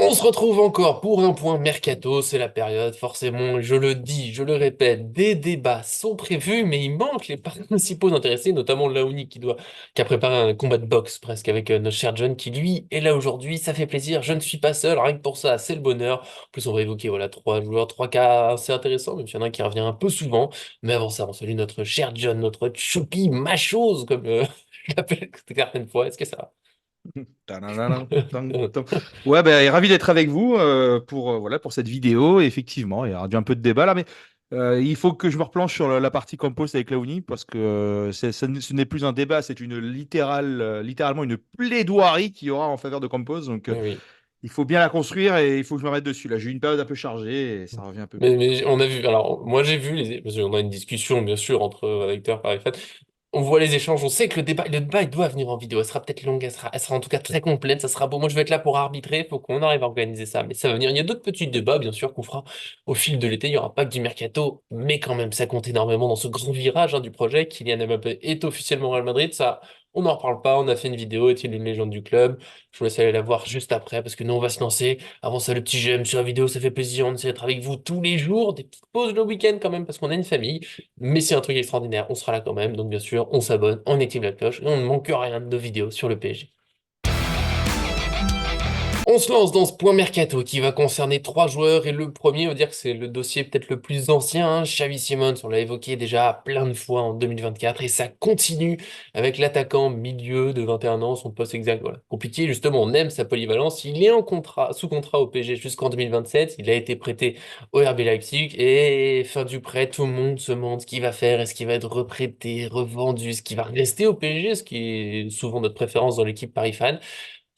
On se retrouve encore pour un point mercato, c'est la période, forcément, je le dis, je le répète, des débats sont prévus, mais il manque les principaux intéressés, notamment Laouni qui a préparé un combat de boxe presque avec notre cher John qui lui est là aujourd'hui, ça fait plaisir, je ne suis pas seul, rien que pour ça, c'est le bonheur. En plus, on va évoquer voilà, trois joueurs, trois cas assez intéressants, même s'il y en a un qui revient un peu souvent, mais avant ça, on salue notre cher John, notre choupi machose, comme je l'appelle certaines fois, est-ce que ça Tadadadam, tang, va? tang. Ouais, ben, ravi d'être avec vous pour, voilà, pour cette vidéo. Effectivement, il y a un peu de débat là, mais il faut que je me replanche sur la partie compost avec Laouni parce que ce n'est plus un débat, c'est littéralement une plaidoirie qu'il y aura en faveur de compost. Donc, Oui, oui. il faut bien la construire et il faut que je me remette dessus. Là, j'ai eu une période un peu chargée et ça revient un peu. Mais on a vu, alors moi j'ai vu, parce qu'on a une discussion bien sûr entre Victor et Fat, on voit les échanges, on sait que le débat il doit venir en vidéo, elle sera peut-être longue, elle sera en tout cas très complète, ça sera beau, moi je vais être là pour arbitrer, il faut qu'on arrive à organiser ça, mais ça va venir, il y a d'autres petits débats bien sûr qu'on fera au fil de l'été, il n'y aura pas que du mercato, mais quand même ça compte énormément dans ce grand virage du projet, Kylian Mbappé est officiellement au Real Madrid, ça on n'en reparle pas, on a fait une vidéo, est-il une légende du club, je vous laisse aller la voir juste après, parce que nous on va se lancer. Avant ça, le petit j'aime sur la vidéo, ça fait plaisir. On essaie d'être avec vous tous les jours. Des petites pauses le week-end quand même, parce qu'on a une famille. Mais c'est un truc extraordinaire. On sera là quand même. Donc, bien sûr, on s'abonne, on active la cloche et on ne manque rien de nos vidéos sur le PSG. On se lance dans ce point mercato qui va concerner trois joueurs et le premier, on va dire que c'est le dossier peut-être le plus ancien, hein, Xavi Simons, on l'a évoqué déjà plein de fois en 2024 et ça continue avec l'attaquant milieu de 21 ans, son poste exact, voilà. Compliqué, justement, on aime sa polyvalence, il est en contrat, sous contrat au PSG jusqu'en 2027, il a été prêté au RB Leipzig et fin du prêt, tout le monde se demande ce qu'il va faire, est-ce qu'il va être reprêté, revendu, est-ce qu'il va rester au PSG, ce qui est souvent notre préférence dans l'équipe Paris fan.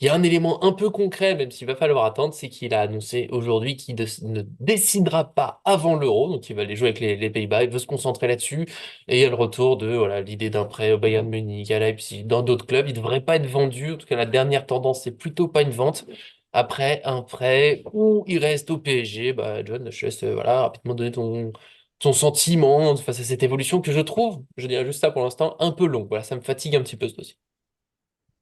Il y a un élément un peu concret, même s'il va falloir attendre, c'est qu'il a annoncé aujourd'hui qu'il ne décidera pas avant l'Euro, donc il va aller jouer avec les Pays-Bas, il veut se concentrer là-dessus, et il y a le retour de voilà, l'idée d'un prêt au Bayern Munich, à Leipzig, dans d'autres clubs, il ne devrait pas être vendu, en tout cas la dernière tendance, c'est plutôt pas une vente. Après, un prêt où il reste au PSG, bah, John, je te laisse voilà, rapidement donner ton sentiment face à cette évolution que je trouve, je dirais juste ça pour l'instant, un peu longue. Voilà, ça me fatigue un petit peu ce dossier.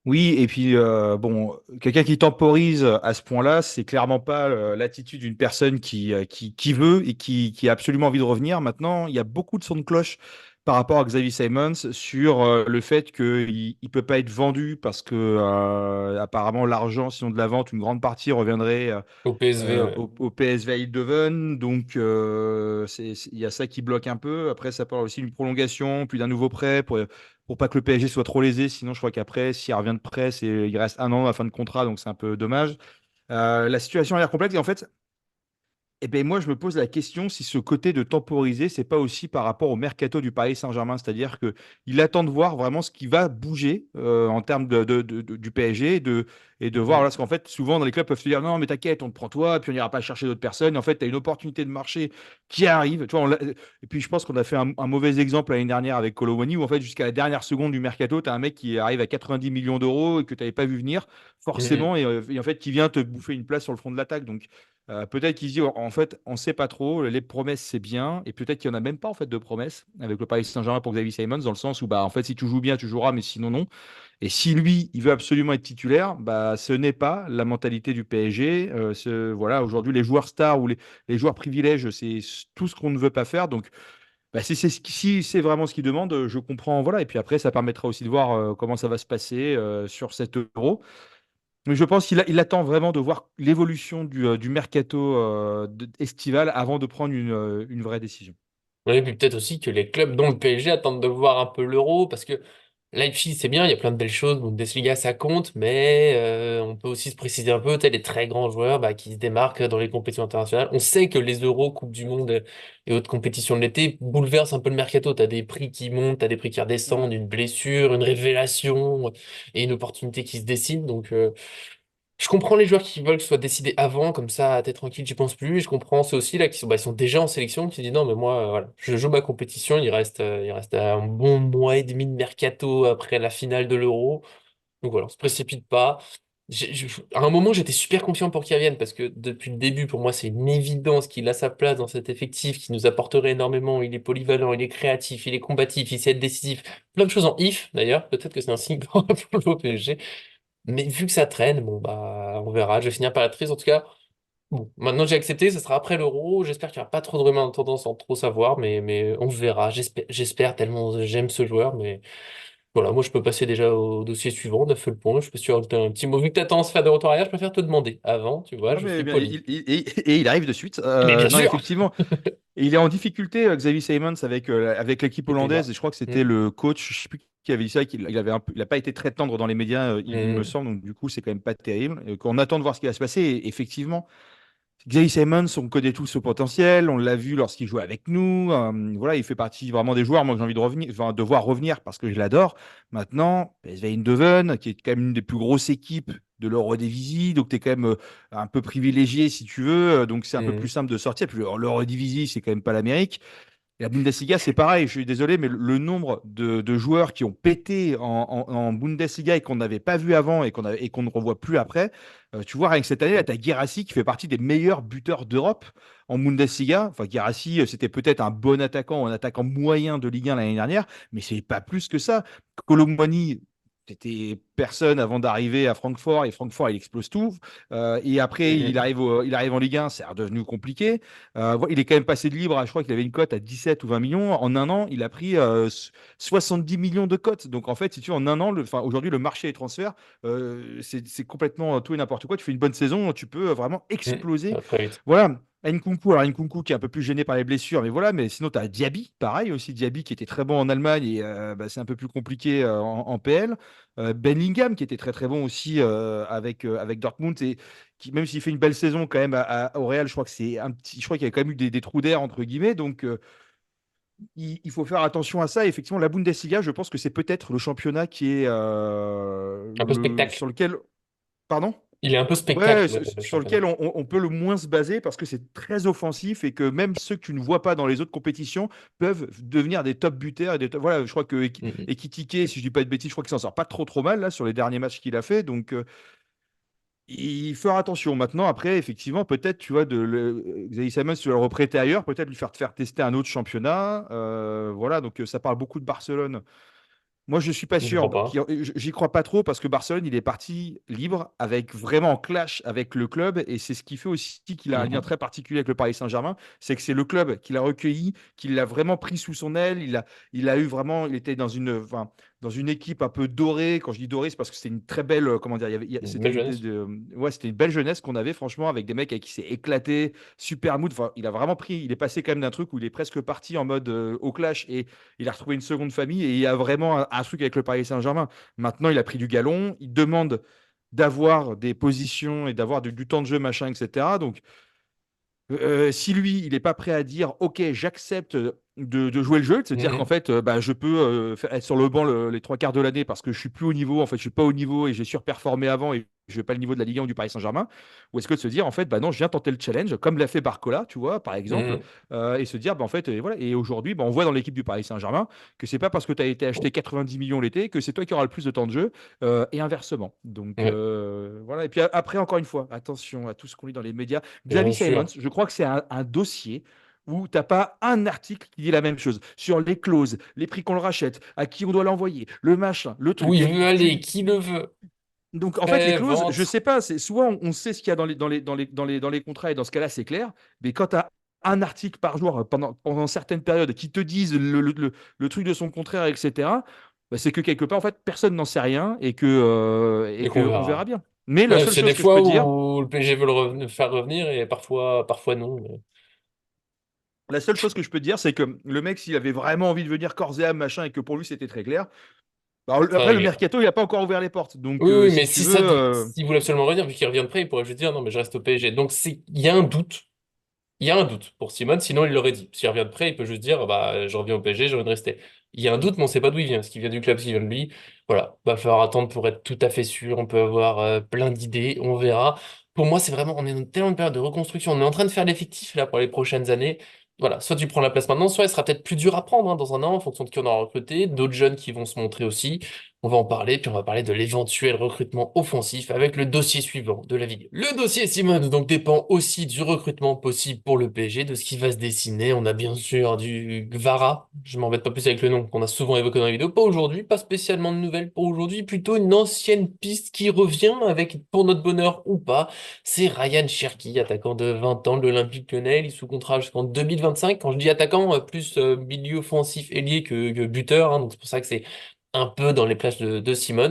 Oui, et puis bon, quelqu'un qui temporise à ce point-là, c'est clairement pas l'attitude d'une personne qui veut et qui a absolument envie de revenir. Maintenant, il y a beaucoup de sons de cloche par rapport à Xavi Simons sur le fait qu'il ne peut pas être vendu parce que apparemment l'argent, sinon de la vente, une grande partie reviendrait Au PSV, ouais. au PSV Eindhoven. Donc il y a ça qui bloque un peu. Après, ça parle aussi d'une prolongation, puis d'un nouveau prêt pour pas que le PSG soit trop lésé. Sinon, je crois qu'après, s'il revient de prêt, il reste un an à la fin de contrat, donc c'est un peu dommage. La situation a l'air complexe et en fait, eh ben, moi, je me pose la question si ce côté de temporiser, c'est pas aussi par rapport au mercato du Paris Saint-Germain, c'est-à-dire que il attend de voir vraiment ce qui va bouger en termes du PSG et de voir, Mhm. voilà, parce qu'en fait, souvent dans les clubs peuvent se dire non, mais t'inquiète, on te prend toi, puis on n'ira pas chercher d'autres personnes. Et en fait, tu as une opportunité de marché qui arrive. Tu vois, et puis je pense qu'on a fait un mauvais exemple l'année dernière avec Colomwani, où en fait, jusqu'à la dernière seconde du mercato, tu as un mec qui arrive à 90 millions d'euros et que tu n'avais pas vu venir, Mhm. forcément, et en fait, qui vient te bouffer une place sur le front de l'attaque. Donc, peut-être qu'il se dit, en fait, on ne sait pas trop, les promesses, c'est bien, et peut-être qu'il n'y en a même pas en fait de promesses avec le Paris Saint-Germain pour Xavi Simons, dans le sens où, bah, en fait, si tu joues bien, tu joueras, mais sinon, non. Et si lui, il veut absolument être titulaire, bah, ce n'est pas la mentalité du PSG. Voilà, aujourd'hui, les joueurs stars ou les joueurs privilèges, c'est tout ce qu'on ne veut pas faire. Donc, bah, si c'est vraiment ce qu'il demande, je comprends. Voilà. Et puis après, ça permettra aussi de voir comment ça va se passer sur cet euro. Mais je pense qu'il attend vraiment de voir l'évolution du mercato estival avant de prendre une vraie décision. Ouais, et puis peut-être aussi que les clubs, dont le PSG, attendent de voir un peu l'Euro, parce que Leipzig, c'est bien, il y a plein de belles choses, Bundesliga, ça compte, mais on peut aussi se préciser un peu, les très grands joueurs bah, qui se démarquent dans les compétitions internationales. On sait que les Euros, Coupe du Monde et autres compétitions de l'été bouleversent un peu le mercato. Tu as des prix qui montent, tu as des prix qui redescendent, une blessure, une révélation et une opportunité qui se dessine. Donc, je comprends les joueurs qui veulent que ce soit décidé avant, comme ça, t'es tranquille, j'y pense plus. Et je comprends ceux aussi là qui sont, bah, ils sont déjà en sélection, qui disent non, mais moi, voilà, je joue ma compétition. Il reste un bon mois et demi de mercato après la finale de l'Euro. Donc voilà, on se précipite pas. À un moment, j'étais super confiant pour qu'il revienne parce que depuis le début, pour moi, c'est une évidence qu'il a sa place dans cet effectif, qui nous apporterait énormément. Il est polyvalent, il est créatif, il est combatif, il sait être décisif. Plein de choses en if d'ailleurs. Peut-être que c'est un signe pour le PSG. Mais vu que ça traîne, bon, bah, on verra. Je vais finir par être triste. En tout cas, bon, maintenant j'ai accepté, ça sera après l'Euro. J'espère qu'il n'y aura pas trop de rumeurs en tendance sans trop savoir, mais on verra. J'espère tellement j'aime ce joueur. Mais voilà, moi je peux passer déjà au dossier suivant. On a fait le point. Je sais pas si tu as un petit mot. Vu que tu attends à se faire des retours arrière, je préfère te demander avant, tu vois, Non, je mais suis bien, poli. et il arrive de suite. Mais bien Non, sûr! effectivement. Et il est en difficulté, Xavi Simons, avec l'équipe Il était hollandaise. là. Et je crois que Mm. c'était le coach, je sais plus qui avait dit ça, qu'il avait il a pas été très tendre dans les médias, il me Mm. semble. Donc, du coup, c'est quand même pas terrible. Et qu'on attend de voir ce qui va se passer. Et effectivement, Xavi Simons, on connaît tous ce potentiel. On l'a vu lorsqu'il jouait avec nous. Voilà, il fait partie vraiment des joueurs, moi, que j'ai envie de revenir, enfin, de voir revenir parce que je l'adore. Maintenant, PSV Eindhoven, qui est quand même une des plus grosses équipes de l'Eredivisie, donc tu es quand même un peu privilégié si tu veux, donc c'est un peu plus Mm. simple de sortir. Puis l'Eredivisie, c'est quand même pas l'Amérique. Et la Bundesliga, c'est pareil, je suis désolé, mais le nombre de joueurs qui ont pété en Bundesliga et qu'on n'avait pas vu avant et qu'on ne revoit plus après, tu vois, rien que cette année, là, tu as Guirassy qui fait partie des meilleurs buteurs d'Europe en Bundesliga. Enfin, Guirassy, c'était peut-être un bon attaquant ou un attaquant moyen de Ligue 1 l'année dernière, mais c'est pas plus que ça. Colomboigny, c'était personne avant d'arriver à Francfort et Francfort, il explose tout. Et après, Mm. il arrive en Ligue 1, c'est redevenu compliqué. Il est quand même passé de libre, je crois qu'il avait une cote à 17 ou 20 millions. En un an, il a pris 70 millions de cotes. Donc en fait, si tu veux, en un an, aujourd'hui, le marché des transferts, c'est complètement tout et n'importe quoi. Tu fais une bonne saison, tu peux vraiment Mm. Ça exploser. va très vite. Voilà. Nkunku, alors Nkunku qui est un peu plus gêné par les blessures, mais voilà, mais sinon tu as Diaby, pareil aussi, Diaby qui était très bon en Allemagne et bah, c'est un peu plus compliqué en PL. Bellingham qui était très très bon aussi avec Dortmund et qui, même s'il fait une belle saison quand même au Real, je crois que c'est un petit, je crois qu'il y a quand même eu des trous d'air entre guillemets, donc il faut faire attention à ça. Et effectivement, la Bundesliga, je pense que c'est peut-être le championnat qui est Un peu spectacle. sur lequel, pardon? Il est un peu Ouais, spectacle, le sur championnat. lequel on peut le moins se baser parce que c'est très offensif et que même ceux que tu ne vois pas dans les autres compétitions peuvent devenir des top buteurs. Voilà, je crois que Mm. Ekitike, si je dis pas de bêtises, je crois qu'il s'en sort pas trop trop mal là sur les derniers matchs qu'il a fait. Donc il faut faire attention. Maintenant, après, effectivement, peut-être, tu vois, Xavi Simons, tu vas le reprêter ailleurs, peut-être lui faire tester un autre championnat. Voilà, donc ça parle beaucoup de Barcelone. Moi, je suis pas Je sûr. crois pas. J'y crois pas trop parce que Barcelone, il est parti libre, avec vraiment en clash avec le club. Et c'est ce qui fait aussi qu'il a un lien Mhm. très particulier avec le Paris Saint-Germain. C'est que c'est le club qui l'a recueilli, qui l'a vraiment pris sous son aile. Il a eu vraiment, il était enfin, dans une équipe un peu dorée. Quand je dis dorée, c'est parce que c'était une très belle, comment dire, Une c'était belle jeunesse. ouais, c'était une belle jeunesse qu'on avait, franchement, avec des mecs avec qui s'est éclaté, super mood. Enfin, il a vraiment pris, il est passé quand même d'un truc où il est presque parti en mode au clash et il a retrouvé une seconde famille et il y a vraiment un truc avec le Paris Saint-Germain. Maintenant, il a pris du galon, il demande d'avoir des positions et d'avoir du temps de jeu, machin, etc. Donc, si lui, il n'est pas prêt à dire, OK, j'accepte de jouer le jeu, de se dire qu'en Mhm. fait, bah, je peux être sur le banc les trois quarts de l'année parce que je suis plus au niveau, en fait, je suis pas au niveau et j'ai surperformé avant et je n'ai pas le niveau de la Ligue 1 ou du Paris Saint-Germain, ou est-ce que de se dire, en fait, bah non, je viens tenter le challenge, comme l'a fait Barcola, tu vois, par exemple, Mhm. et se dire, bah, en fait, voilà, et aujourd'hui, bah, on voit dans l'équipe du Paris Saint-Germain que c'est pas parce que tu as été acheté 90 millions l'été que c'est toi qui auras le plus de temps de jeu, et inversement. Donc, Ouais, voilà, et puis après, encore une fois, attention à tout ce qu'on lit dans les médias. bien Xavi Simons, sûr. je crois que c'est un dossier où tu n'as pas un article qui dit la même chose sur les clauses, les prix qu'on le rachète, à qui on doit l'envoyer, le machin, le Où truc. il veut aller, qui le veut. Donc, en fait, les clauses, je Pré-vente. sais pas, c'est soit on sait ce qu'il y a dans les contrats, et dans ce cas-là, c'est clair, mais quand tu as un article par jour pendant certaines périodes qui te disent le truc de son contraire, etc., bah, c'est que quelque part, en fait, personne n'en sait rien et Et qu'on que on verra verra. bien. Mais la Ouais, seule c'est des chose que je fois peux dire, où le PSG veut faire revenir et parfois non. La seule chose que je peux te dire, c'est que le mec, s'il avait vraiment envie de venir corps et âme, machin, et que pour lui c'était très clair. Alors, Ça après, le réglé. mercato, il n'a pas encore ouvert les portes. Donc, Oui, oui, si mais tu si veux, ça, s'il voulait absolument revenir, vu qu'il revient de près, il pourrait juste dire non, mais je reste au PSG. Donc il y a un doute. Il y a un doute pour Simone, sinon il l'aurait dit. S'il revient de près, il peut juste dire bah, je reviens au PSG, j'ai envie de rester. Il y a un doute, mais on ne sait pas d'où il vient. Est-ce qu'il vient du club, s'il vient de lui? Voilà, va falloir attendre pour être tout à fait sûr. On peut avoir plein d'idées, on verra. Pour moi, c'est vraiment, on est dans tellement de période de reconstruction. On est en train de faire l'effectif là pour les prochaines années. Voilà, soit tu prends la place maintenant, soit elle sera peut-être plus dure à prendre hein, dans un an en fonction de qui on aura recruté, d'autres jeunes qui vont se montrer aussi. On va en parler, puis on va parler de l'éventuel recrutement offensif avec le dossier suivant de la vidéo. Le dossier Simmons donc dépend aussi du recrutement possible pour le PSG, de ce qui va se dessiner. On a bien sûr du Gvara, je m'embête pas plus avec le nom qu'on a souvent évoqué dans la vidéo. Pas aujourd'hui, pas spécialement de nouvelles pour aujourd'hui, plutôt une ancienne piste qui revient avec, pour notre bonheur ou pas, c'est Ryan Cherki, attaquant de 20 ans de l'Olympique Lyonnais. Il est sous contrat jusqu'en 2025. Quand je dis attaquant, plus milieu offensif ailier que buteur, hein, donc c'est pour ça que c'est un peu dans les plages de Simmons.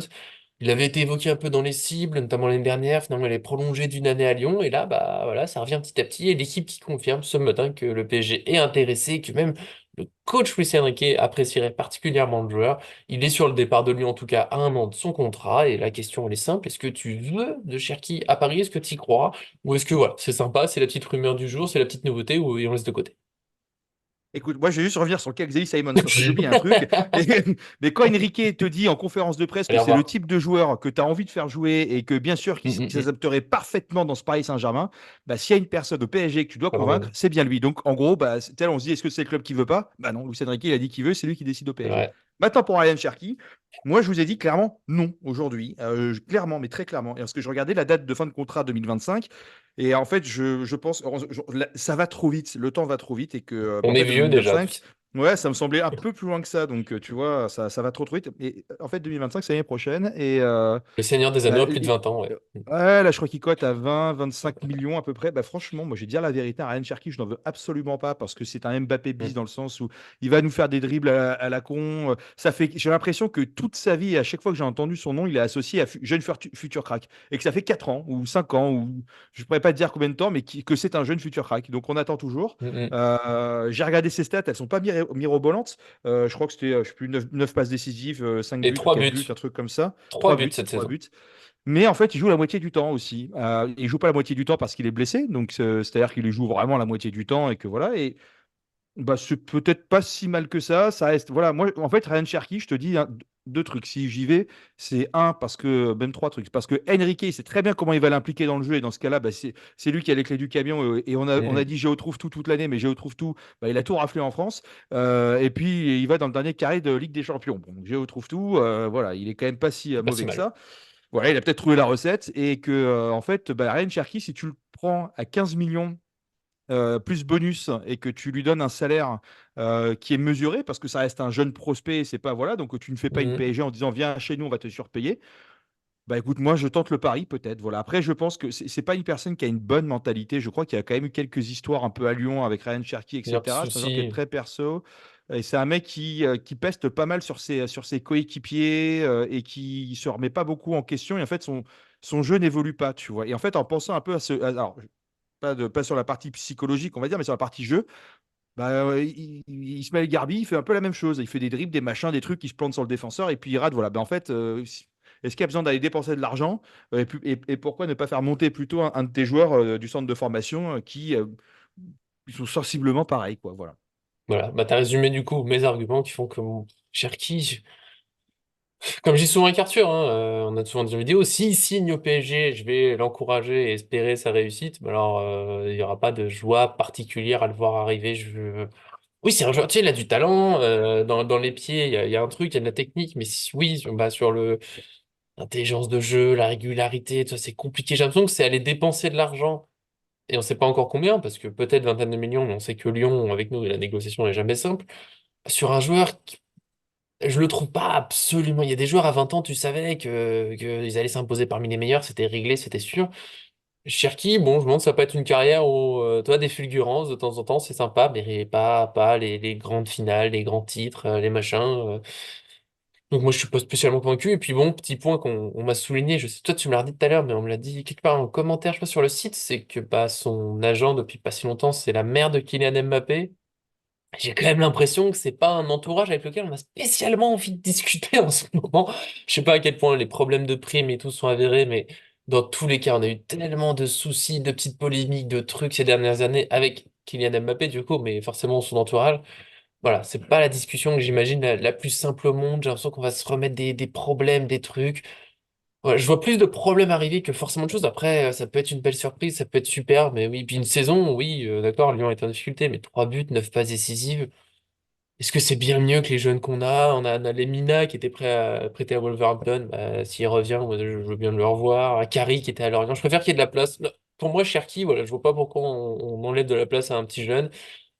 Il avait été évoqué un peu dans les cibles, notamment l'année dernière. Finalement, il est prolongé d'une année à Lyon. Et là, bah voilà, ça revient petit à petit. Et l'équipe qui confirme ce matin que le PSG est intéressé, et que même le coach Luis Enrique apprécierait particulièrement le joueur. Il est sur le départ de Lyon, en tout cas, à 1 an de son contrat. Et la question, elle est simple. Est-ce que tu veux de Cherki à Paris? Est-ce que tu y crois? Ou est-ce que voilà, c'est sympa, c'est la petite rumeur du jour, c'est la petite nouveauté, ou et on laisse de côté? Écoute, moi, je vais juste revenir sur le cas Xavier Simons parce que j'ai oublié un truc. Mais, mais quand Enrique te dit en conférence de presse que Allez, au c'est le revoir. type de joueur que tu as envie de faire jouer et que bien sûr Mm, qu'il mm, mm. s'adapterait parfaitement dans ce Paris Saint-Germain, bah, s'il y a une personne au PSG que tu dois convaincre, Pardon. c'est bien lui. Donc en gros, bah, tel on se dit, est-ce que c'est le club qui veut pas? Bah non, Luis Enrique, il a dit qu'il veut, c'est lui qui décide au C'est PSG. vrai. Maintenant pour Ryan Cherki, moi je vous ai dit clairement non aujourd'hui, clairement, mais très clairement. Et parce que je regardais la date de fin de contrat 2025 et en fait je pense ça va trop vite, le temps va trop vite et que On en est fait vieux déjà, tu 2025. sais. Ouais, ça me semblait un peu plus loin que ça, donc tu vois, ça va trop trop vite. Et en fait, 2025, c'est l'année prochaine. Et Le Seigneur des Anneaux bah, a plus de 20 ans, ouais. ouais, là, je crois qu'il cote à 20, 25 millions à peu près. Bah, franchement, moi, je vais dire la vérité, à Ryan Cherki, je n'en veux absolument pas parce que c'est un Mbappé bis Mm. dans le sens où il va nous faire des dribbles à la con. Ça fait, j'ai l'impression que toute sa vie, à chaque fois que j'ai entendu son nom, il est associé à jeune futur crack. Et que ça fait 4 ans ou 5 ans, ou je ne pourrais pas te dire combien de temps, mais que c'est un jeune futur crack. Donc on attend toujours. Mm, mm. J'ai regardé ses stats, elles sont pas mirobolantes. Je crois que c'était, je sais plus, 9 passes décisives, 5 Et buts ou 3 4 buts. buts, un truc comme ça. 3 3 buts buts, cette 3 saison. buts. Mais en fait, il joue la moitié du temps aussi. Il joue pas la moitié du temps parce qu'il est blessé, donc c'est-à-dire qu'il joue vraiment la moitié du temps et que voilà. Et bah, c'est peut-être pas si mal que ça. Ça reste. Voilà, moi, en fait, Ryan Cherki, je te dis hein, deux trucs. Si j'y vais, c'est un, parce que, même trois trucs. Parce que Enrique, il sait très bien comment il va l'impliquer dans le jeu. Et dans ce cas-là, bah, c'est lui qui a les clés du camion. Et on a Mm, dit Géo trouve tout toute l'année, mais Géo trouve tout, bah, il a tout raflé en France. Et puis, il va dans le dernier carré de Ligue des Champions. Bon, donc, Géo trouve tout. Voilà, il est quand même pas si pas si mauvais que mal. ça. Voilà, il a peut-être trouvé la recette. Et que, en fait, bah, Ryan Cherki, si tu le prends à 15 millions plus bonus et que tu lui donnes un salaire qui est mesuré parce que ça reste un jeune prospect, c'est pas voilà, donc tu ne fais pas une Mm. PSG en disant viens chez nous, on va te surpayer. Bah écoute, moi je tente le pari peut-être. Voilà. Après, je pense que c'est pas une personne qui a une bonne mentalité. Je crois qu'il y a quand même eu quelques histoires un peu à Lyon avec Ryan Cherki, Plusieurs petits etc. C'est un joueur qui est soucis. très perso. Et c'est un mec qui peste pas mal sur ses coéquipiers et qui se remet pas beaucoup en question. Et en fait, son jeu n'évolue pas, tu vois. Et en fait, en pensant un peu à ce. Alors, pas sur la partie psychologique, on va dire, mais sur la partie jeu, bah, Ismaël Garbi, il fait un peu la même chose. Il fait des dribbles, des machins, des trucs, il se plante sur le défenseur et puis il rate. Voilà. Ben, en fait, est-ce qu'il y a besoin d'aller dépenser de l'argent et pourquoi ne pas faire monter plutôt un de tes joueurs du centre de formation qui ils sont sensiblement pareils, quoi. Voilà. Voilà, bah t'as résumé du coup mes arguments qui font que mon Cherki, comme je dis souvent avec Arthur, hein, on a souvent dit en vidéo, s'il signe au PSG, je vais l'encourager et espérer sa réussite. Mais alors, il n'y aura pas de joie particulière à le voir arriver. Oui, c'est un joueur, tu sais, il a du talent, dans les pieds, il y a un truc, il y a de la technique, mais oui, bah, sur le l'intelligence de jeu, la régularité, tout ça, c'est compliqué. J'ai l'impression que c'est aller dépenser de l'argent. Et on ne sait pas encore combien, parce que peut-être vingtaine de millions, mais on sait que Lyon, avec nous, et la négociation n'est jamais simple. Sur un joueur, je le trouve pas absolument. Il y a des joueurs à 20 ans, tu savais qu'ils allaient s'imposer parmi les meilleurs, c'était réglé, c'était sûr. Cherki, bon, je me demande, ça peut être une carrière où, toi, des fulgurances de temps en temps, c'est sympa, mais pas les grandes finales, les grands titres, les machins. Donc moi, je suis pas spécialement convaincu. Et puis bon, petit point qu'on m'a souligné, je sais, toi, tu me l'as dit tout à l'heure, mais on me l'a dit quelque part en commentaire, je sais pas, sur le site, c'est que bah, son agent, depuis pas si longtemps, c'est la mère de Kylian Mbappé. J'ai quand même l'impression que c'est pas un entourage avec lequel on a spécialement envie de discuter en ce moment. Je sais pas à quel point les problèmes de primes et tout sont avérés, mais dans tous les cas, on a eu tellement de soucis, de petites polémiques, de trucs ces dernières années avec Kylian Mbappé, du coup, mais forcément son entourage. Voilà, c'est pas la discussion que j'imagine la plus simple au monde. J'ai l'impression qu'on va se remettre des problèmes, des trucs. Ouais, je vois plus de problèmes arriver que forcément de choses. Après, ça peut être une belle surprise, ça peut être super, mais oui. Puis une saison, oui, d'accord, Lyon est en difficulté, mais 3 buts, 9 passes décisives. Est-ce que c'est bien mieux que les jeunes qu'on a? On a Lemina qui était prêté à Wolverhampton. Bah, s'il revient, moi, je veux bien le revoir. Akari qui était à Lorient. Je préfère qu'il y ait de la place. Non, pour moi, Cherki, voilà, je vois pas pourquoi on enlève de la place à un petit jeune.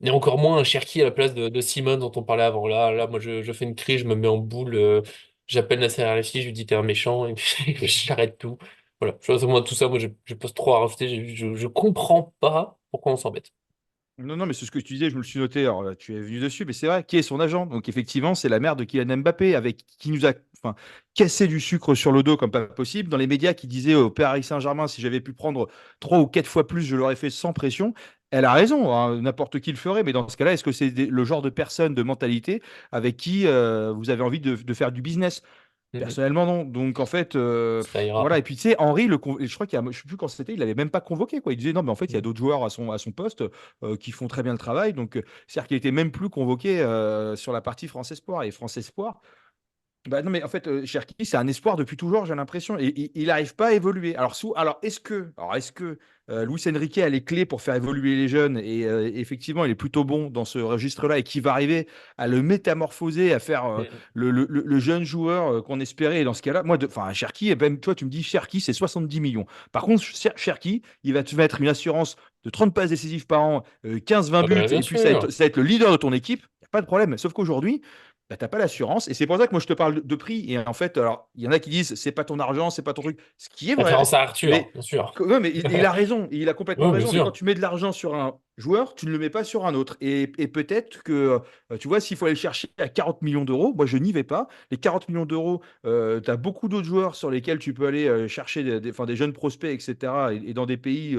Et encore moins un Cherki à la place de Simon dont on parlait avant. Là, moi, je fais une crise, je me mets en boule. J'appelle Nasser Al-Khelaifi, je lui dis t'es un méchant, et puis j'arrête tout. Voilà, je vois, moi, tout ça, moi, je pose trop à rajouter. Je comprends pas pourquoi on s'embête. Non, non, mais c'est ce que tu disais, je me le suis noté. Alors, tu es venu dessus, mais c'est vrai, qui est son agent? Donc, effectivement, c'est la mère de Kylian Mbappé, avec qui nous a enfin, cassé du sucre sur le dos comme pas possible. Dans les médias qui disaient au Paris Saint-Germain, si j'avais pu prendre 3 ou 4 fois plus, je l'aurais fait sans pression. Elle a raison, hein, n'importe qui le ferait, mais dans ce cas-là, est-ce que c'est le genre de personne, de mentalité avec qui vous avez envie de faire du business? Mhm. Personnellement, non. Donc, en fait, Ça ira. voilà. Et puis, tu sais, Henry, je crois je sais plus quand c'était, il l'avait même pas convoqué, quoi. Il disait, non, mais en fait, il y a Mhm. d'autres joueurs à son poste qui font très bien le travail. Donc, c'est-à-dire qu'il était même plus convoqué sur la partie France Espoir. Et France Espoir, bah non, mais en fait, Cherki, c'est un espoir depuis toujours, j'ai l'impression. Et il n'arrive pas à évoluer. Alors est-ce que Luis Enrique a les clés pour faire évoluer les jeunes? Et effectivement, il est plutôt bon dans ce registre-là et qui va arriver à le métamorphoser, à faire Mhm. le jeune joueur qu'on espérait. Et dans ce cas-là, enfin, Cherki, eh ben, toi, tu me dis Cherki, c'est 70 millions. Par contre, Cherki, tu vas être une assurance de 30 passes décisives par an, 15-20 Ah buts, bah, bien et puis sûr. ça va être le leader de ton équipe. Il n'y a pas de problème. Sauf qu'aujourd'hui, bah, t'as pas l'assurance. Et c'est pour ça que moi, je te parle de prix. Et en fait, alors, il y en a qui disent, c'est pas ton argent, c'est pas ton truc. Ce qui est vrai. Référence à Arthur, Mais, bien sûr. non, mais il a raison. Il a complètement Oui, bien raison. Mais quand sûr. tu mets de l'argent sur un joueur, tu ne le mets pas sur un autre. Et peut-être que, tu vois, s'il faut aller le chercher à 40 millions d'euros, moi, je n'y vais pas. Les 40 millions d'euros, tu as beaucoup d'autres joueurs sur lesquels tu peux aller chercher enfin, des jeunes prospects, etc. Et dans des pays,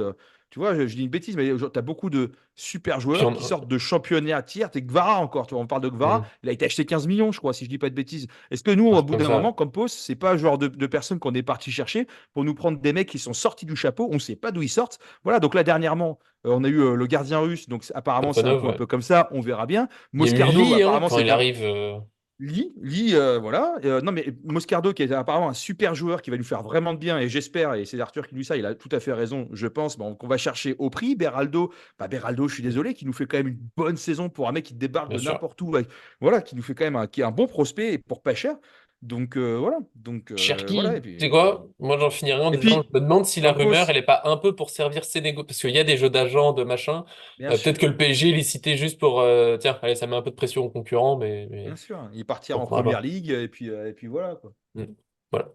tu vois, je dis une bêtise, mais tu as beaucoup de super Puis joueurs qui sortent de championnats tiers. T'es Gvara encore, tu vois, on parle de Gvara, Mhm. il a été acheté 15 millions, je crois, si je dis pas de bêtises. Est-ce que nous, Un au truc bout comme d'un ça. moment, Campos, c'est pas le genre de personnes qu'on est parti chercher pour nous prendre des mecs qui sont sortis du chapeau, on ne sait pas d'où ils sortent. Voilà, donc là, dernièrement, on a eu le gardien russe, donc apparemment, c'est un Safonov, coup un ouais. peu comme ça, on verra bien. Il y a eu Moscardo, Lee, hein, apparemment, quand il c'est un, arrive. Voilà. Non, mais Moscardo, qui est apparemment un super joueur qui va nous faire vraiment de bien, et j'espère, et c'est Arthur qui nous dit ça, il a tout à fait raison, je pense, bon, qu'on va chercher au prix. Beraldo, Beraldo, je suis désolé, qui nous fait quand même une bonne saison pour un mec qui débarque Bien de sûr. n'importe où, voilà, qui nous fait quand même qui est un bon prospect et pour pas cher. Donc voilà. Donc voilà. Cherki, tu sais quoi? Moi, j'en finirai en Et disant, puis je me demande si la rumeur, Campos, elle est pas un peu pour servir Sénégal, parce qu'il y a des jeux d'agents, de machin. bien Peut-être que sûr, le PSG, il est cité juste pour, tiens, allez, ça met un peu de pression aux concurrents, bien mais sûr, il partira en pourquoi première pas. ligue et puis voilà quoi. Mm. Voilà.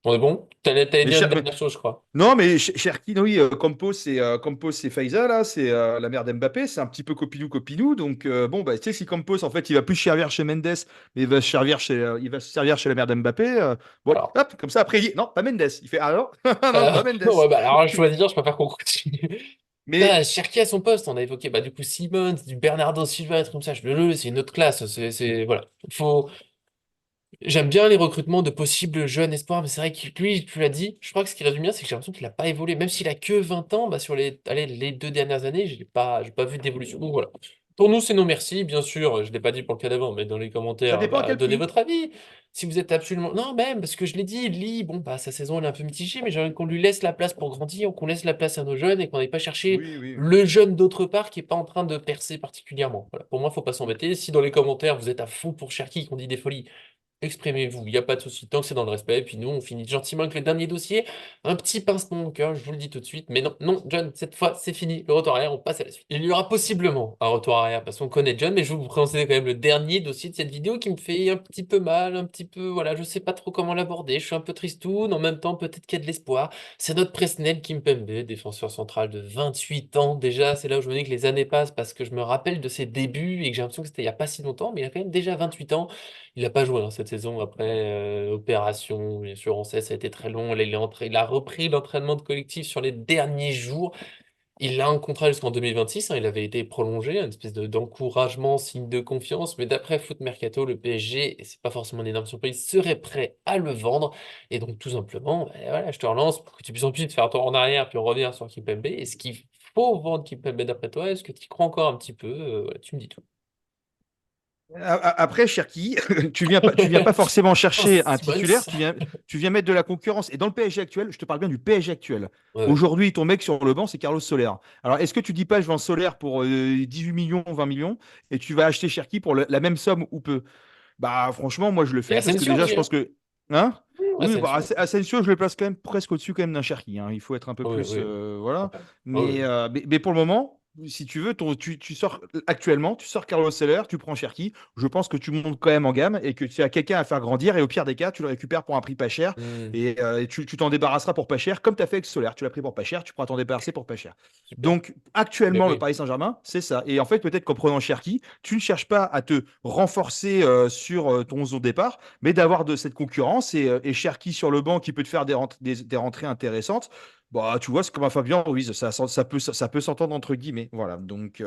On est bon? T'allais Mais, dire une mais dernière chose, je crois. non, mais Cherki, oui, Campos, c'est Faiza, là, c'est la mère d'Mbappé, c'est un petit peu copinou-copinou. Donc, bon, bah, tu sais, si Campos, en fait, il va plus servir chez Mendes, mais il va se servir chez la mère d'Mbappé. Bon, Alors, hop, comme ça, après, non, pas Mendes. Il fait, alors, non, pas Mendes. ouais, bah, alors, à choisir, je préfère qu'on continue. Mais Non, Cherki à son poste, on a évoqué, bah, du coup, Simons, du Bernardo Silva, être comme ça, c'est une autre classe. Voilà. Faut, J'aime bien les recrutements de possibles jeunes espoirs, mais c'est vrai que lui, tu l'as dit, je crois que ce qui résume bien, c'est que j'ai l'impression qu'il n'a pas évolué. Même s'il a que 20 ans, bah sur les 2 dernières années, j'ai pas vu d'évolution. Donc voilà. Pour nous, c'est non merci, bien sûr. Je ne l'ai pas dit pour le cas d'avant, mais dans les ça commentaires, dépend à bah, quel donnez prix. votre avis. Si vous êtes absolument. Non, même, parce que je l'ai dit, Lee, bon, bah, sa saison, elle est un peu mitigée, mais j'ai envie qu'on lui laisse la place pour grandir, qu'on laisse la place à nos jeunes et qu'on n'aille pas chercher Oui, oui. le jeune d'autre part qui n'est pas en train de percer particulièrement. Voilà. Pour moi, il ne faut pas s'embêter. Si dans les commentaires, vous êtes à fond pour Cherki, qu'on dit des folies, exprimez-vous, il n'y a pas de souci, tant que c'est dans le respect. Et puis nous, on finit gentiment avec le dernier dossier. Un petit pincement au cœur, je vous le dis tout de suite. Mais non, non, John, cette fois, c'est fini. Le retour arrière, on passe à la suite. Il y aura possiblement un retour arrière, parce qu'on connaît John, mais je vais vous présenter quand même le dernier dossier de cette vidéo qui me fait un petit peu mal, un petit peu, voilà, je sais pas trop comment l'aborder. Je suis un peu tristoun, en même temps, peut-être qu'il y a de l'espoir. C'est notre Presnel Kimpembe, défenseur central de 28 ans. Déjà, c'est là où je me dis que les années passent, parce que je me rappelle de ses débuts et que j'ai l'impression que c'était il n'y a pas si longtemps, mais il a quand même déjà 28 ans. Il n'a pas joué hein, cette saison après opération. Bien sûr, on sait, ça a été très long. Là, il a repris l'entraînement de collectif sur les derniers jours. Il a un contrat jusqu'en 2026. Il avait été prolongé, une espèce d'encouragement, signe de confiance. Mais d'après Foot Mercato, le PSG, et c'est pas forcément une énorme surprise, serait prêt à le vendre. Et donc, tout simplement, ben voilà, je te relance pour que tu puisses ensuite faire un tour en arrière puis revenir sur Kimpembe. Est-ce qu'il faut vendre Kimpembe d'après toi? Est-ce que tu y crois encore un petit peu? Voilà, tu me dis tout. Après, Cherki, tu viens pas forcément Oh, chercher un titulaire, Simons. tu viens mettre de la concurrence. Et dans le PSG actuel, je te parle bien du PSG actuel. Ouais, ouais. Aujourd'hui, ton mec sur le banc, c'est Carlos Soler. Alors, est-ce que tu dis pas, je vends Soler pour 18 millions, 20 millions, et tu vas acheter Cherki pour la même somme ou peu? Bah, franchement, moi, je le Et fais parce que Asensio déjà, aussi, je hein. pense que. Hein? Oui, bah, Asensio. Asensio, je le place quand même presque au-dessus quand même d'un Cherki, hein. Il faut être un peu Oui, plus. oui, oui. Voilà. Ah, oui, Mais pour le moment, si tu veux, tu sors actuellement, tu sors Carlos Soler, tu prends Cherki. Je pense que tu montes quand même en gamme et que tu as quelqu'un à faire grandir. Et au pire des cas, tu le récupères pour un prix pas cher. oui. Et tu t'en débarrasseras pour pas cher, comme tu as fait avec Soler. Tu l'as pris pour pas cher, tu pourras t'en débarrasser pour pas cher. Super. Donc, Bien actuellement, le pris. Paris Saint-Germain, c'est ça. Et en fait, peut-être qu'en prenant Cherki, tu ne cherches pas à te renforcer sur ton zone de départ, mais d'avoir de cette concurrence et Cherki sur le banc qui peut te faire des rentrées intéressantes. Bah, tu vois, c'est comme un Fabien Ruiz, ça peut s'entendre entre guillemets. Voilà. Donc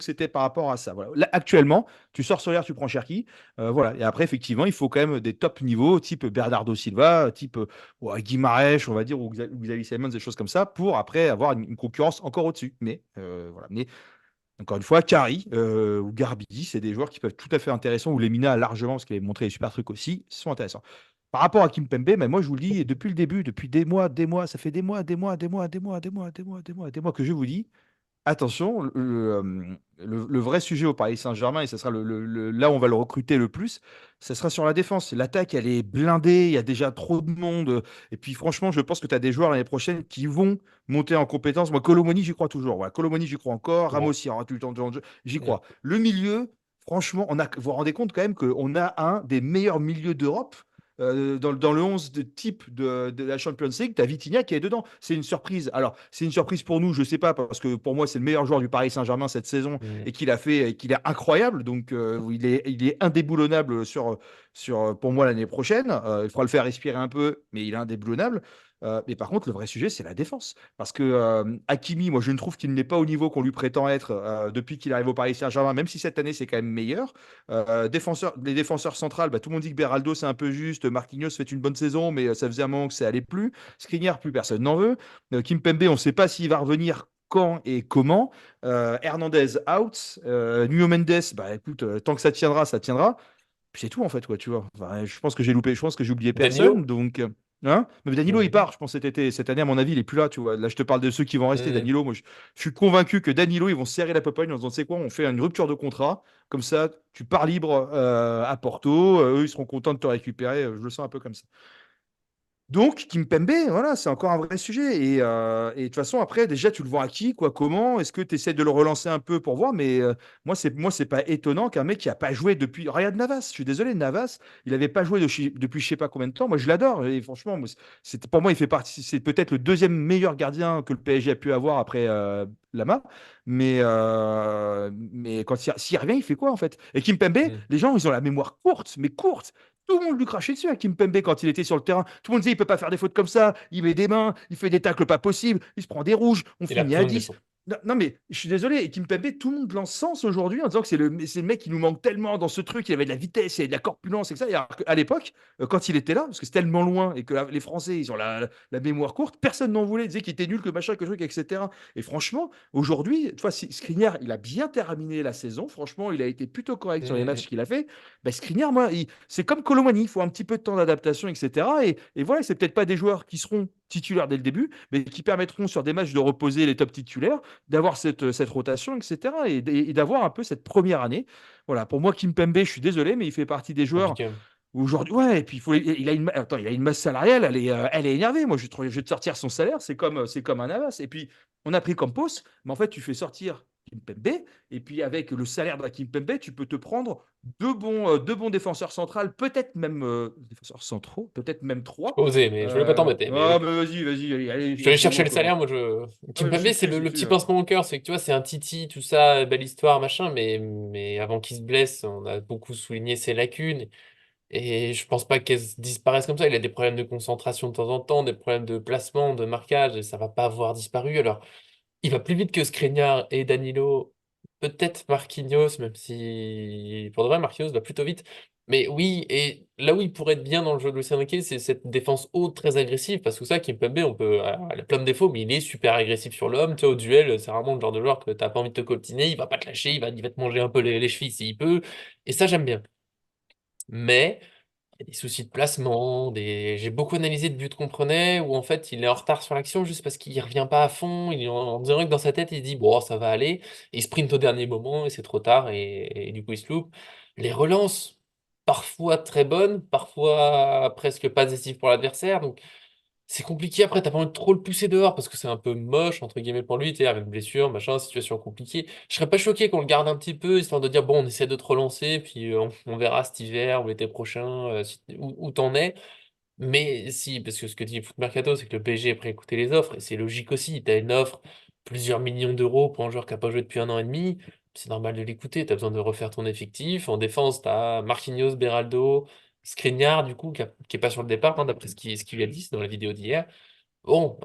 c'était par rapport à ça. Voilà. Là, actuellement, tu sors Solaire, tu prends Cherki. Voilà. Et après, effectivement, il faut quand même des top niveaux, type Bernardo Silva, type ouais, Guimarães, on va dire, ou Xavi Simons, des choses comme ça, pour après avoir une concurrence encore au-dessus. Mais voilà. Mais encore une fois, Kari ou Garbi, c'est des joueurs qui peuvent tout à fait intéressants, ou Lemina largement, parce qu'il avait montré des super trucs aussi, sont intéressants. Par rapport à Kimpembe, mais moi je vous le dis depuis le début, depuis des mois, ça fait des mois que je vous dis, attention, le vrai sujet au Paris Saint-Germain, et ce sera là où on va le recruter le plus, ce sera sur la défense. L'attaque, elle est blindée, il y a déjà trop de monde. Et puis franchement, je pense que tu as des joueurs l'année prochaine qui vont monter en compétence. Moi, Colomoni, j'y crois toujours. Voilà, Colomoni, j'y crois encore. Ramos, Bon. il aura tout le temps de jeu. J'y Ouais. crois. Le milieu, franchement, vous vous rendez compte quand même qu'on a un des meilleurs milieux d'Europe. Dans le 11 de type de la Champions League, tu as Vitinha qui est dedans. C'est une surprise. Alors, c'est une surprise pour nous, je sais pas, parce que pour moi, c'est le meilleur joueur du Paris Saint-Germain cette saison Mm. et qu'il est incroyable. Donc, il est indéboulonnable pour moi l'année prochaine. Il faudra le faire respirer un peu, mais il est indéboulonnable. Mais par contre, le vrai sujet, c'est la défense. Parce que Hakimi, moi, je ne trouve qu'il n'est pas au niveau qu'on lui prétend être depuis qu'il arrive au Paris Saint-Germain, même si cette année, c'est quand même meilleur. Les défenseurs centrales, bah, tout le monde dit que Beraldo, c'est un peu juste. Marquinhos fait une bonne saison, mais ça faisait un moment que ça allait plus. Skriniar, plus personne n'en veut. Kimpembe, on ne sait pas s'il va revenir quand et comment. Hernandez out. Nuno Mendes, bah écoute, tant que ça tiendra, ça tiendra. Puis c'est tout en fait, quoi, tu vois. Enfin, je pense que j'ai loupé, je pense que j'ai oublié personne. Danilo? Donc, hein. Mais Danilo, il Mhm. part, je pense, cet été. Cette année, à mon avis, il est plus là, tu vois. Là, je te parle de ceux qui vont rester. Mhm. Danilo, moi, je suis convaincu que Danilo, ils vont serrer la popogne en disant, tu sais quoi, on fait une rupture de contrat. Comme ça, tu pars libre à Porto. Eux, ils seront contents de te récupérer. Je le sens un peu comme ça. Donc, Kimpembe, voilà, c'est encore un vrai sujet. Et de toute façon, après, déjà, tu le vois à qui, quoi, comment? Est-ce que tu essaies de le relancer un peu pour voir? Mais moi, c'est pas étonnant qu'un mec qui a pas joué depuis. Regarde Navas, je suis désolé, Navas, il avait pas joué depuis je sais pas combien de temps. Moi, je l'adore. Et franchement, pour moi, il fait partie. C'est peut-être le deuxième meilleur gardien que le PSG a pu avoir après Lama. Mais s'il revient, il fait quoi, en fait? Et Kimpembe, Mhm. les gens, ils ont la mémoire courte, mais courte. Tout le monde lui crachait dessus à Kimpembe quand il était sur le terrain. Tout le monde disait il peut pas faire des fautes comme ça. Il met des mains, il fait des tacles pas possibles, il se prend des rouges, on Il a finit à besoin de 10. blessons. Non, non, mais je suis désolé. Et Kimpembe, tout le monde l'encense aujourd'hui en disant que c'est le mec qui nous manque tellement dans ce truc. Il avait de la vitesse, il avait de la corpulence et que ça. Et alors qu'à l'époque, quand il était là, parce que c'est tellement loin et que les Français, ils ont la mémoire courte, personne n'en voulait. Ils disaient qu'il était nul, que machin, que truc, etc. Et franchement, aujourd'hui, tu vois, Skriniar, il a bien terminé la saison. Franchement, il a été plutôt correct sur les Mhm. matchs qu'il a fait. Ben, Skriniar, moi, c'est comme Colomani, il faut un petit peu de temps d'adaptation, etc. Et voilà, c'est peut-être pas des joueurs qui seront titulaires dès le début, mais qui permettront sur des matchs de reposer les top titulaires, d'avoir cette rotation, etc. Et d'avoir un peu cette première année. Voilà, pour moi, Kimpembe, je suis désolé, mais il fait partie des joueurs Compliqué. aujourd'hui. Ouais, et puis attends, il a une masse salariale, elle est énervée. Moi, je vais te sortir son salaire, c'est comme un Havas. Et puis, on a pris Campos, mais en fait, tu fais sortir Kimpembe, et puis avec le salaire de Kimpembe, tu peux te prendre deux bons défenseurs centrales, peut-être même défenseurs centraux, peut-être même Je trois. peux oser, mais je voulais pas t'embêter. Mais Ah, oui. bah, vas-y, Je vais allez, aller c'est chercher bon, le comment. salaire, moi Ah, je Kimpembe, suis c'est dessus, je suis le dessus, petit là. pincement au cœur, c'est que tu vois, c'est un Titi, tout ça, belle histoire, machin, mais avant qu'il se blesse, on a beaucoup souligné ses lacunes. Et je pense pas qu'elle disparaisse comme ça. Il a des problèmes de concentration de temps en temps, des problèmes de placement, de marquage, et ça va pas avoir disparu. Alors, il va plus vite que Skriniar et Danilo, peut-être Marquinhos, même si pour de vrai, Marquinhos va plutôt vite. Mais oui, et là où il pourrait être bien dans le jeu de Luis Enrique, c'est cette défense haute très agressive, parce que ça, Kimpembe, elle a plein de défauts, mais il est super agressif sur l'homme, tu vois, au duel, c'est vraiment le genre de joueur que t'as pas envie de te coltiner, il va pas te lâcher, il va te manger un peu les chevilles s'il peut, et ça, j'aime bien. Mais il y a des soucis de placement, j'ai beaucoup analysé de buts qu'on prenait, où en fait, il est en retard sur l'action juste parce qu'il revient pas à fond, on dirait que dans sa tête, il se dit, bon, ça va aller, et il sprint au dernier moment, et c'est trop tard, et du coup, il se loupe. Les relances, parfois très bonnes, parfois presque pas décisives pour l'adversaire, donc c'est compliqué. Après, t'as pas envie de trop le pousser dehors parce que c'est un peu moche, entre guillemets, pour lui, tu sais, avec blessure, machin, situation compliquée. Je serais pas choqué qu'on le garde un petit peu, histoire de dire, bon, on essaie de te relancer, puis on verra cet hiver ou l'été prochain où t'en es. Mais si, parce que ce que dit Foot Mercato, c'est que le PSG est prêt à écouter les offres, et c'est logique aussi. Tu as une offre, plusieurs millions d'euros pour un joueur qui n'a pas joué depuis un an et demi, c'est normal de l'écouter. Tu as besoin de refaire ton effectif. En défense, tu as Marquinhos, Beraldo, Skriniar, du coup, qui est pas sur le départ, hein, d'après ce qu'il lui a dit dans la vidéo d'hier. Bon,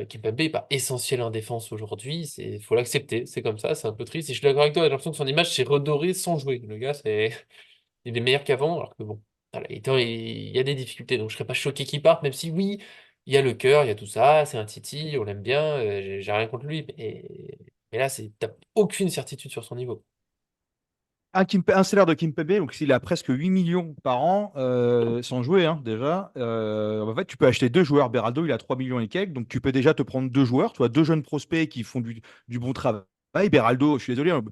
Kimpembe n'est pas essentiel en défense aujourd'hui, faut l'accepter, c'est comme ça, c'est un peu triste. Et je suis d'accord avec toi, j'ai l'impression que son image s'est redorée sans jouer. Le gars, il est meilleur qu'avant, alors que bon, voilà, il y a des difficultés, donc je serais pas choqué qu'il parte, même si oui, il y a le cœur, il y a tout ça, c'est un Titi, on l'aime bien, j'ai rien contre lui, mais là, t'as aucune certitude sur son niveau. Un salaire de Kimpembe, donc s'il a presque 8 millions par an, sans jouer hein, déjà, en fait, tu peux acheter deux joueurs. Beraldo, il a 3 millions et quelques, donc tu peux déjà te prendre deux joueurs, tu vois, deux jeunes prospects qui font du bon travail. Beraldo, je suis désolé, hein,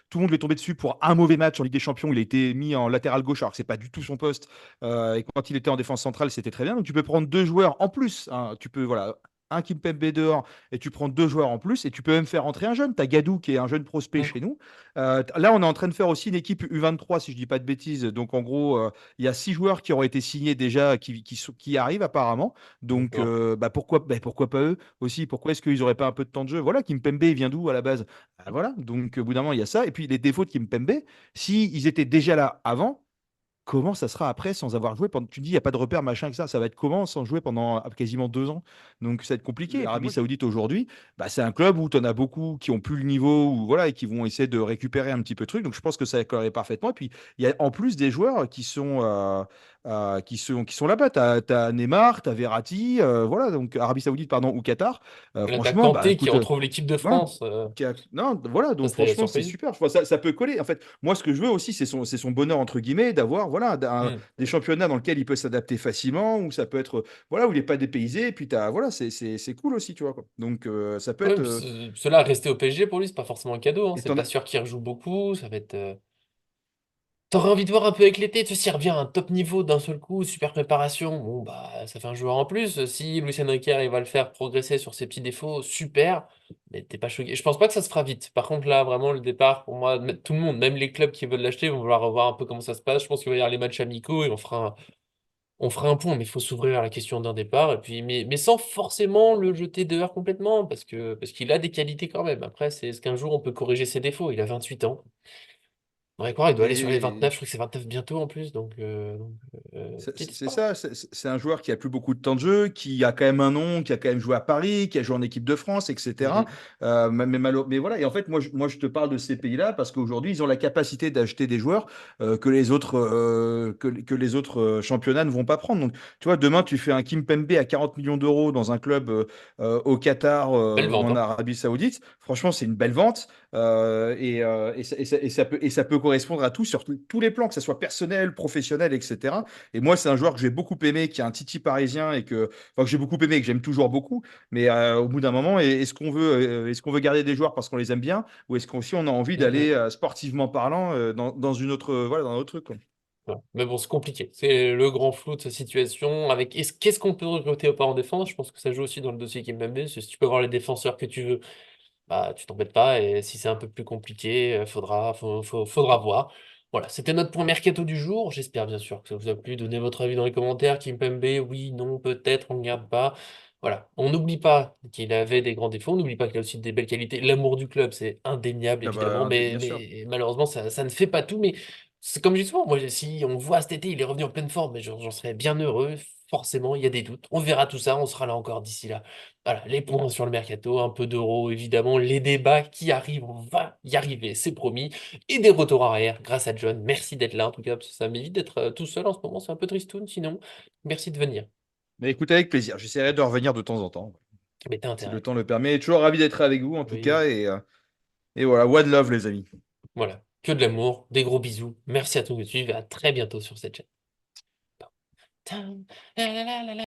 tout le monde lui est tombé dessus pour un mauvais match en Ligue des Champions. Il a été mis en latéral gauche alors que c'est pas du tout son poste. Et quand il était en défense centrale, c'était très bien. Donc tu peux prendre deux joueurs en plus, hein. Tu peux voilà un Kimpembe dehors et tu prends deux joueurs en plus et tu peux même faire entrer un jeune. T'as Gadou qui est un jeune prospect Mm. chez nous. Là, on est en train de faire aussi une équipe U23 si je dis pas de bêtises. Donc en gros, il y a six joueurs qui ont été signés déjà qui arrivent apparemment. Donc D'accord. pourquoi pas eux aussi? Pourquoi est-ce qu'ils auraient pas un peu de temps de jeu? Voilà, Kimpembe il vient d'où à la base? Ah, voilà, donc au bout d'un moment, il y a ça. Et puis les défauts de Kimpembe, si ils étaient déjà là avant, comment ça sera après sans avoir joué pendant... Tu dis, il n'y a pas de repère, machin, que ça va être comment sans jouer pendant quasiment 2 ans? Donc ça va être compliqué. Et puis L'Arabie moi, Saoudite aujourd'hui, bah, c'est un club où tu en as beaucoup qui ont plus le niveau ou, voilà, et qui vont essayer de récupérer un petit peu de truc. Donc je pense que ça collerait parfaitement. Et puis il y a en plus des joueurs qui sont là-bas. Tu as, Neymar, tu as Verratti, voilà, donc Arabie Saoudite, pardon, ou Qatar. là, t'as Franchement, bah Kanté qui écoute, retrouve l'équipe de voilà. France, Non, voilà, ça donc c'était la franchement, c'est surprise. super. Je vois, ça peut coller. En fait, moi, ce que je veux aussi, c'est son bonheur, entre guillemets, d'avoir voilà, Mm. des championnats dans lesquels il peut s'adapter facilement, où ça peut être, voilà, où il n'est pas dépaysé, et puis voilà, c'est cool aussi, tu vois, quoi. Donc, ça peut Ouais, être. puis cela, rester au PSG pour lui, c'est pas forcément un cadeau, hein. Et C'est pas sûr qu'il rejoue beaucoup, ça va être. T'aurais envie de voir un peu avec l'été, tu sais, s'il revient à un top niveau d'un seul coup, super préparation, bon bah ça fait un joueur en plus. Si Lucien Enrique il va le faire progresser sur ses petits défauts, super, mais t'es pas choqué. Je pense pas que ça se fera vite. Par contre là, vraiment le départ, pour moi, tout le monde, même les clubs qui veulent l'acheter, vont vouloir revoir un peu comment ça se passe. Je pense qu'il va y avoir les matchs amicaux et on fera un point, mais il faut s'ouvrir à la question d'un départ, et puis, mais sans forcément le jeter dehors complètement, parce qu'il a des qualités quand même. Après, c'est ce qu'un jour on peut corriger ses défauts. Il a 28 ans. On va croire, il doit aller sur les 29, Et je crois que c'est 29 bientôt en plus, donc c'est petit c'est espoir. ça, c'est un joueur qui a plus beaucoup de temps de jeu, qui a quand même un nom, qui a quand même joué à Paris, qui a joué en équipe de France, etc. Mhm. Mais voilà, et en fait, moi, je te parle de ces pays-là parce qu'aujourd'hui, ils ont la capacité d'acheter des joueurs que les autres championnats ne vont pas prendre. Donc, tu vois, demain, tu fais un Kimpembe à 40 millions d'euros dans un club au Qatar Belle ou vente, en hein. Arabie Saoudite. Franchement, c'est une belle vente et ça peut correspondre à tout sur tous les plans, que ce soit personnel, professionnel, etc. Et moi, c'est un joueur que j'ai beaucoup aimé, qui est un Titi parisien enfin, que j'ai beaucoup aimé et que j'aime toujours beaucoup. Mais au bout d'un moment, est-ce qu'on veut garder des joueurs parce qu'on les aime bien, ou est-ce qu'on si on a envie Mhm. d'aller sportivement parlant dans une autre voilà dans un autre truc, quoi. Voilà. Mais bon, c'est compliqué. C'est le grand flou de cette situation. Qu'est-ce qu'on peut recruter au pas en défense? Je pense que ça joue aussi dans le dossier Kimpembe. Si tu peux avoir les défenseurs que tu veux, bah tu t'embêtes pas. Et si c'est un peu plus compliqué, faudra voir. Voilà, c'était notre point mercato du jour. J'espère bien sûr que ça vous a plu. Donnez votre avis dans les commentaires. Kimpembe, oui, non, peut-être, on ne garde pas. Voilà, on n'oublie pas qu'il avait des grands défauts, on n'oublie pas qu'il a aussi des belles qualités. L'amour du club, c'est indéniable, Ah bah, évidemment, mais, bien sûr. mais malheureusement, ça ne fait pas tout. Mais c'est comme je dis souvent, moi, si on voit cet été, il est revenu en pleine forme, mais j'en serais bien heureux. forcément, il y a des doutes. On verra tout ça, on sera là encore d'ici là. Voilà, les points sur le mercato, un peu d'euros, évidemment, les débats qui arrivent, on va y arriver, c'est promis. Et des retours arrière grâce à John. Merci d'être là, en tout cas, parce que ça m'évite d'être tout seul en ce moment, c'est un peu tristoun, sinon. Merci de venir. Mais écoute, avec plaisir. J'essaierai de revenir de temps en temps, Mais t'as si le intérêt. temps le permet. Toujours ravi d'être avec vous, en tout Oui, cas. Et voilà, one love, les amis. voilà. Que de l'amour, des gros bisous. Merci à tous de suivre et à très bientôt sur cette chaîne.